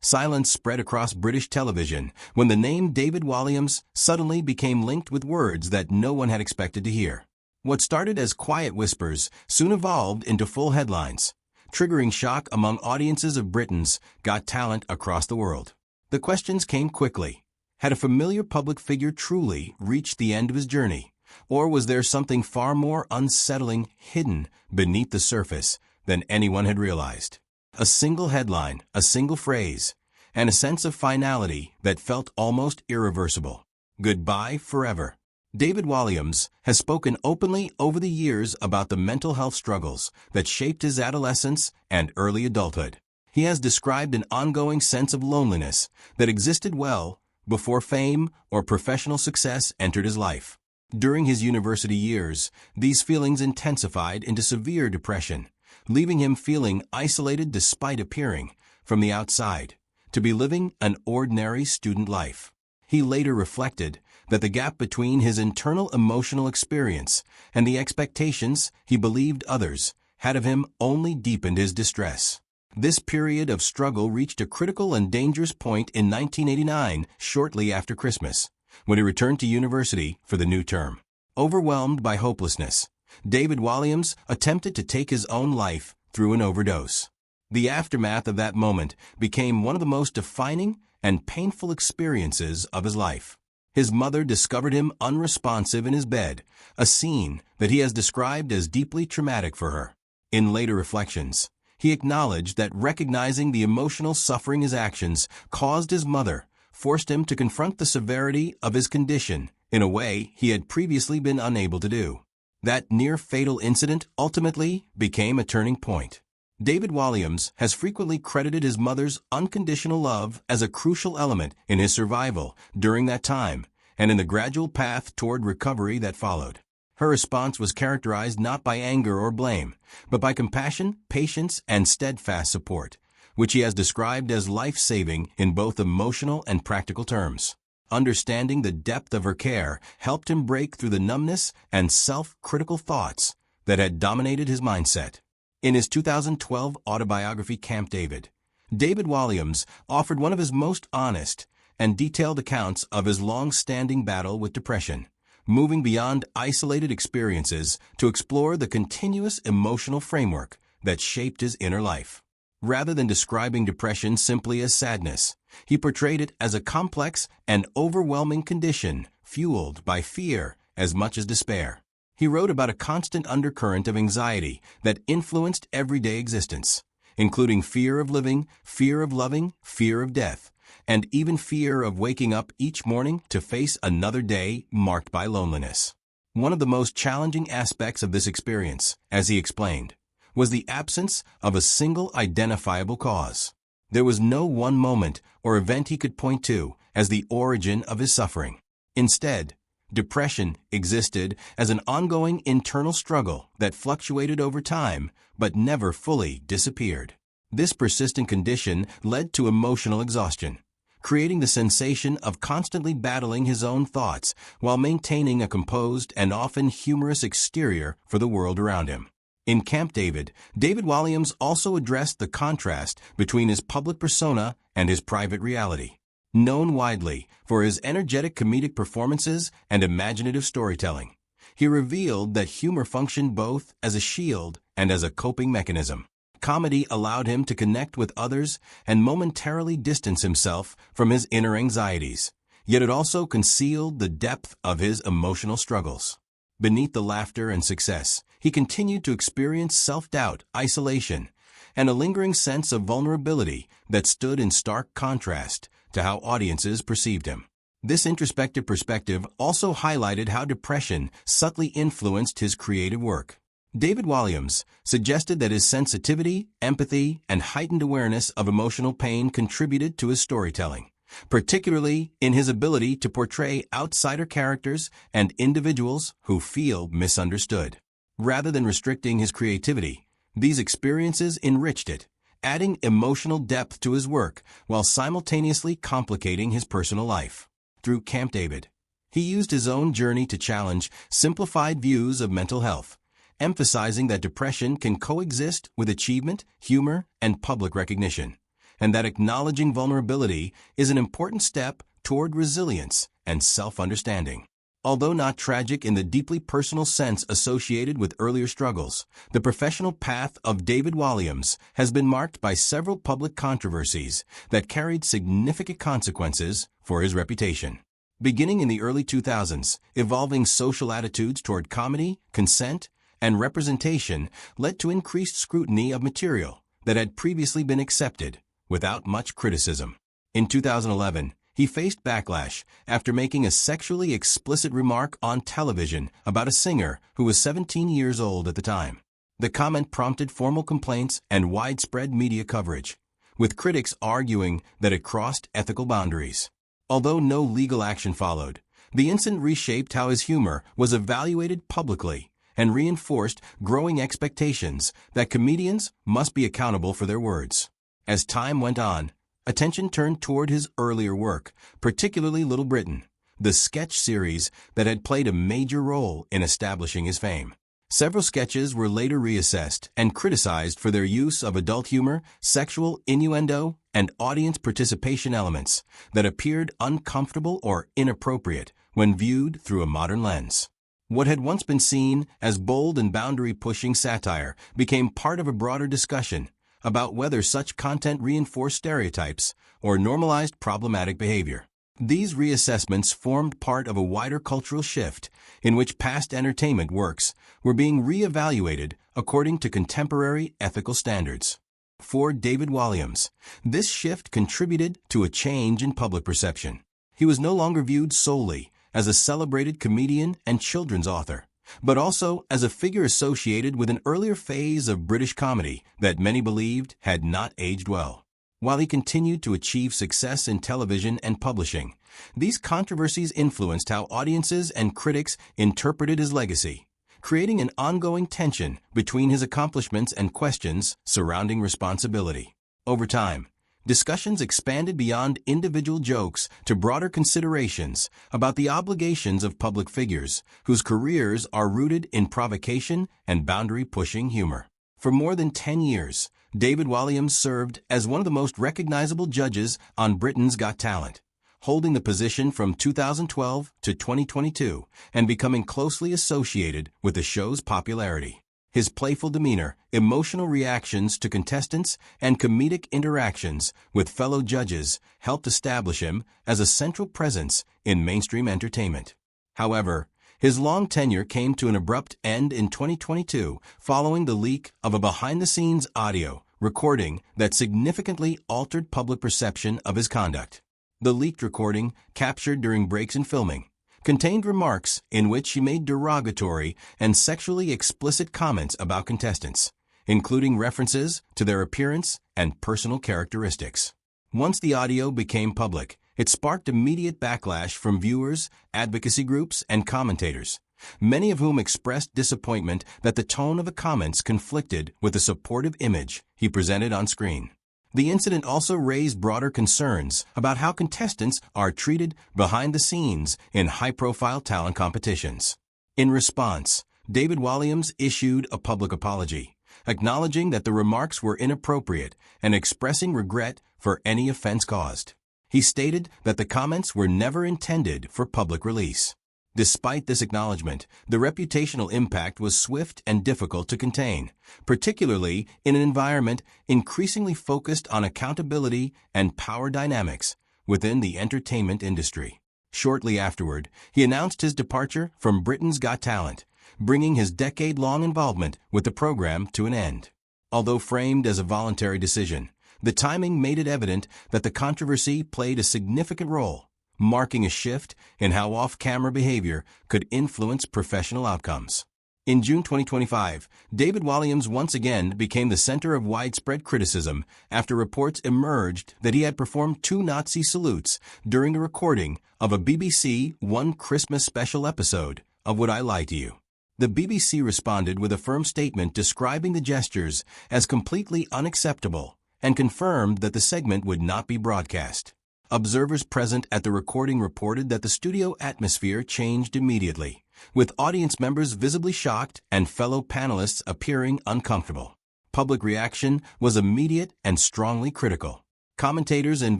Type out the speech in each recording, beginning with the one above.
Silence spread across British television when the name David Walliams suddenly became linked with words that no one had expected to hear. What started as quiet whispers soon evolved into full headlines, triggering shock among audiences of Britain's Got Talent across the world. The questions came quickly. Had a familiar public figure truly reached the end of his journey, or was there something far more unsettling hidden beneath the surface than anyone had realized? A single headline, a single phrase, and a sense of finality that felt almost irreversible. Goodbye forever. David Walliams has spoken openly over the years about the mental health struggles that shaped his adolescence and early adulthood. He has described an ongoing sense of loneliness that existed well before fame or professional success entered his life. During his university years, these feelings intensified into severe depression, leaving him feeling isolated despite appearing, from the outside, to be living an ordinary student life. He later reflected that the gap between his internal emotional experience and the expectations he believed others had of him only deepened his distress. This period of struggle reached a critical and dangerous point in 1989, shortly after Christmas, when he returned to university for the new term. Overwhelmed by hopelessness, David Walliams attempted to take his own life through an overdose. The aftermath of that moment became one of the most defining and painful experiences of his life. His mother discovered him unresponsive in his bed, a scene that he has described as deeply traumatic for her. In later reflections, he acknowledged that recognizing the emotional suffering his actions caused his mother forced him to confront the severity of his condition in a way he had previously been unable to do. That near-fatal incident ultimately became a turning point. David Walliams has frequently credited his mother's unconditional love as a crucial element in his survival during that time and in the gradual path toward recovery that followed. Her response was characterized not by anger or blame, but by compassion, patience, and steadfast support, which he has described as life-saving in both emotional and practical terms. Understanding the depth of her care helped him break through the numbness and self-critical thoughts that had dominated his mindset. In his 2012 autobiography Camp David, David Walliams offered one of his most honest and detailed accounts of his long-standing battle with depression, moving beyond isolated experiences to explore the continuous emotional framework that shaped his inner life. Rather than describing depression simply as sadness, he portrayed it as a complex and overwhelming condition fueled by fear as much as despair. He wrote about a constant undercurrent of anxiety that influenced everyday existence, including fear of living, fear of loving, fear of death, and even fear of waking up each morning to face another day marked by loneliness. One of the most challenging aspects of this experience, as he explained, was the absence of a single identifiable cause. There was no one moment or event he could point to as the origin of his suffering. Instead, depression existed as an ongoing internal struggle that fluctuated over time but never fully disappeared. This persistent condition led to emotional exhaustion, creating the sensation of constantly battling his own thoughts while maintaining a composed and often humorous exterior for the world around him. In Camp David, David Walliams also addressed the contrast between his public persona and his private reality. Known widely for his energetic comedic performances and imaginative storytelling, he revealed that humor functioned both as a shield and as a coping mechanism. Comedy allowed him to connect with others and momentarily distance himself from his inner anxieties, yet it also concealed the depth of his emotional struggles. Beneath the laughter and success, he continued to experience self-doubt, isolation, and a lingering sense of vulnerability that stood in stark contrast to how audiences perceived him. This introspective perspective also highlighted how depression subtly influenced his creative work. David Walliams suggested that his sensitivity, empathy, and heightened awareness of emotional pain contributed to his storytelling, particularly in his ability to portray outsider characters and individuals who feel misunderstood. Rather than restricting his creativity, these experiences enriched it, adding emotional depth to his work while simultaneously complicating his personal life. Through Camp David, he used his own journey to challenge simplified views of mental health, emphasizing that depression can coexist with achievement, humor, and public recognition, and that acknowledging vulnerability is an important step toward resilience and self-understanding. Although not tragic in the deeply personal sense associated with earlier struggles, the professional path of David Walliams has been marked by several public controversies that carried significant consequences for his reputation. Beginning in the early 2000s, evolving social attitudes toward comedy, consent, and representation led to increased scrutiny of material that had previously been accepted without much criticism. In 2011, he faced backlash after making a sexually explicit remark on television about a singer who was 17 years old at the time. The comment prompted formal complaints and widespread media coverage, with critics arguing that it crossed ethical boundaries. Although no legal action followed, the incident reshaped how his humor was evaluated publicly and reinforced growing expectations that comedians must be accountable for their words. As time went on, attention turned toward his earlier work, particularly Little Britain, the sketch series that had played a major role in establishing his fame. Several sketches were later reassessed and criticized for their use of adult humor, sexual innuendo, and audience participation elements that appeared uncomfortable or inappropriate when viewed through a modern lens. What had once been seen as bold and boundary-pushing satire became part of a broader discussion about whether such content reinforced stereotypes or normalized problematic behavior. These reassessments formed part of a wider cultural shift in which past entertainment works were being reevaluated according to contemporary ethical standards. For David Walliams, this shift contributed to a change in public perception. He was no longer viewed solely as a celebrated comedian and children's author, but also as a figure associated with an earlier phase of British comedy that many believed had not aged well. While he continued to achieve success in television and publishing, these controversies influenced how audiences and critics interpreted his legacy, creating an ongoing tension between his accomplishments and questions surrounding responsibility. Over time, discussions expanded beyond individual jokes to broader considerations about the obligations of public figures whose careers are rooted in provocation and boundary-pushing humor. For more than 10 years, David Walliams served as one of the most recognizable judges on Britain's Got Talent, holding the position from 2012 to 2022 and becoming closely associated with the show's popularity. His playful demeanor, emotional reactions to contestants, and comedic interactions with fellow judges helped establish him as a central presence in mainstream entertainment. However, his long tenure came to an abrupt end in 2022 following the leak of a behind-the-scenes audio recording that significantly altered public perception of his conduct. The leaked recording, captured during breaks in filming, contained remarks in which he made derogatory and sexually explicit comments about contestants, including references to their appearance and personal characteristics. Once the audio became public, it sparked immediate backlash from viewers, advocacy groups, and commentators, many of whom expressed disappointment that the tone of the comments conflicted with the supportive image he presented on screen. The incident also raised broader concerns about how contestants are treated behind the scenes in high-profile talent competitions. In response, David Walliams issued a public apology, acknowledging that the remarks were inappropriate and expressing regret for any offense caused. He stated that the comments were never intended for public release. Despite this acknowledgement, the reputational impact was swift and difficult to contain, particularly in an environment increasingly focused on accountability and power dynamics within the entertainment industry. Shortly afterward, he announced his departure from Britain's Got Talent, bringing his decade-long involvement with the program to an end. Although framed as a voluntary decision, the timing made it evident that the controversy played a significant role, marking a shift in how off-camera behavior could influence professional outcomes. In June 2025, David Walliams once again became the center of widespread criticism after reports emerged that he had performed 2 Nazi salutes during a recording of a BBC One Christmas special episode of Would I Lie to You? The BBC responded with a firm statement describing the gestures as completely unacceptable and confirmed that the segment would not be broadcast. Observers present at the recording reported that the studio atmosphere changed immediately, with audience members visibly shocked and fellow panelists appearing uncomfortable. Public reaction was immediate and strongly critical. commentators and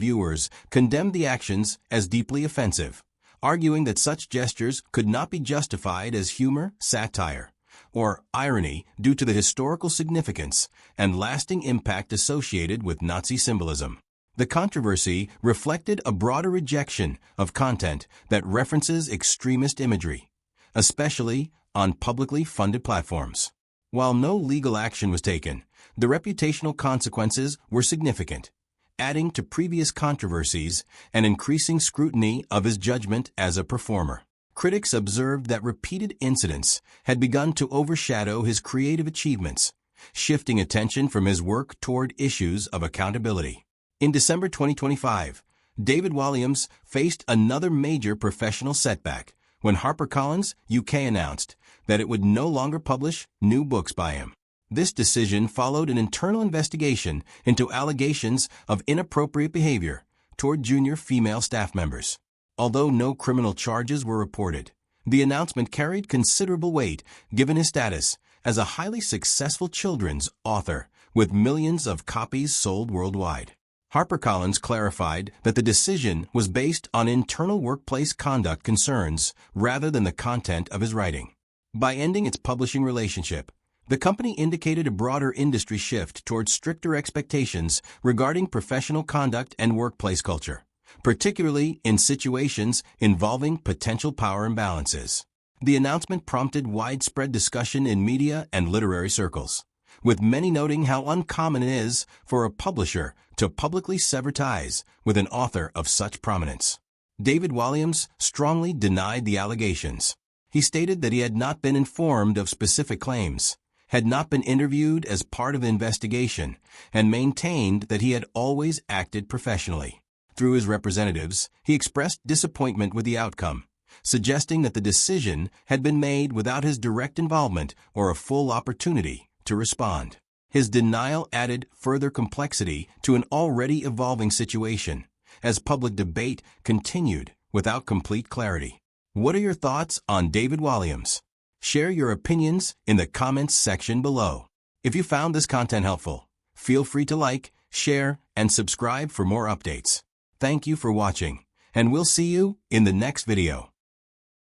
viewers condemned the actions as deeply offensive, arguing that such gestures could not be justified as humor, satire, or irony due to the historical significance and lasting impact associated with Nazi symbolism. The controversy reflected a broader rejection of content that references extremist imagery, especially on publicly funded platforms. While no legal action was taken, the reputational consequences were significant, adding to previous controversies and increasing scrutiny of his judgment as a performer. Critics observed that repeated incidents had begun to overshadow his creative achievements, shifting attention from his work toward issues of accountability. In December 2025, David Walliams faced another major professional setback when HarperCollins UK announced that it would no longer publish new books by him. This decision followed an internal investigation into allegations of inappropriate behavior toward junior female staff members. Although no criminal charges were reported, the announcement carried considerable weight given his status as a highly successful children's author with millions of copies sold worldwide. HarperCollins clarified that the decision was based on internal workplace conduct concerns rather than the content of his writing. By ending its publishing relationship, the company indicated a broader industry shift towards stricter expectations regarding professional conduct and workplace culture, particularly in situations involving potential power imbalances. The announcement prompted widespread discussion in media and literary circles, with many noting how uncommon it is for a publisher to publicly sever ties with an author of such prominence. David Walliams strongly denied the allegations. He stated that he had not been informed of specific claims, had not been interviewed as part of the investigation, and maintained that he had always acted professionally. Through his representatives, he expressed disappointment with the outcome, suggesting that the decision had been made without his direct involvement or a full opportunity to respond. His denial added further complexity to an already evolving situation, as public debate continued without complete clarity. What are your thoughts on David Walliams? Share your opinions in the comments section below. If you found this content helpful, feel free to like, share, and subscribe for more updates. Thank you for watching, and we'll see you in the next video.